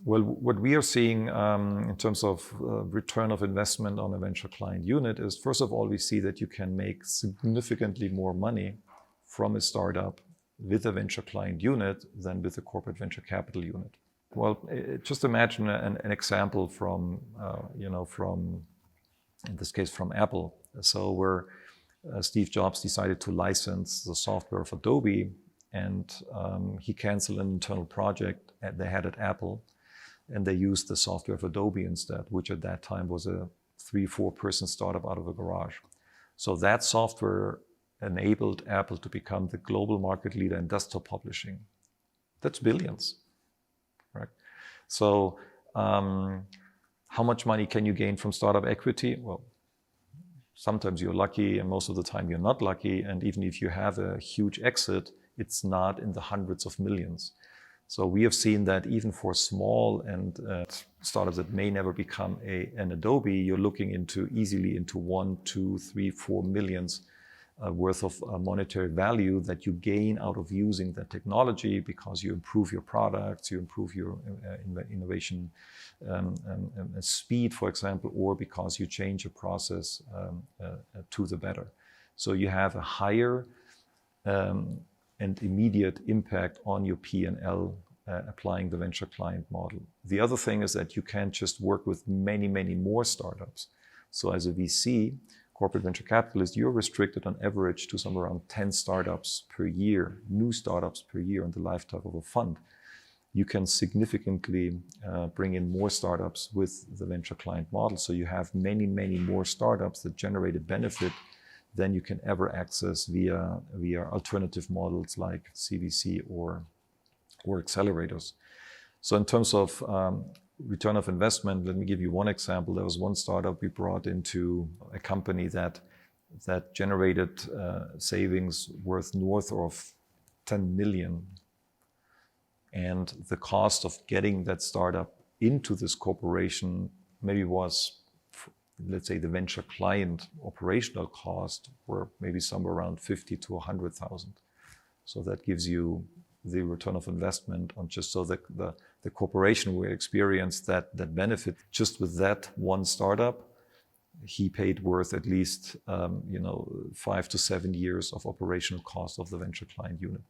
Well, what we are seeing in terms of return of investment on a venture client unit is, first of all, we see that you can make significantly more money from a startup with a venture client unit than with a corporate venture capital unit. Well, just imagine an example from, in this case, from Apple. So where Steve Jobs decided to license the software of Adobe, and he canceled an internal project they had at Apple, and they used the software of Adobe instead, which at that time was a 3-4 person startup out of a garage. So that software enabled Apple to become the global market leader in desktop publishing. That's billions, right? So how much money can you gain from startup equity? Well, sometimes you're lucky, and most of the time you're not lucky. And even if you have a huge exit, it's not in the hundreds of millions. So we have seen that even for small and startups that may never become an Adobe, you're looking easily into 1, 2, 3, 4 millions worth of monetary value that you gain out of using the technology, because you improve your products, you improve your innovation speed, for example, or because you change a process to the better. So you have a higher and immediate impact on your P&L applying the venture client model. The other thing is that you can't just work with many, many more startups. So as a VC, corporate venture capitalist, you're restricted on average to somewhere around 10 startups per year, new startups per year in the lifetime of a fund. You can significantly bring in more startups with the venture client model. So you have many, many more startups that generate a benefit than you can ever access via alternative models like CVC or accelerators. So in terms of return of investment, let me give you one example. There was one startup we brought into a company that generated savings worth north of 10 million. And the cost of getting that startup into this corporation maybe was, let's say, the venture client operational cost were maybe somewhere around 50 to 100,000. So that gives you the return of investment on just so that the corporation will experience that benefit just with that one startup. He paid worth at least 5 to 7 years of operational cost of the venture client unit.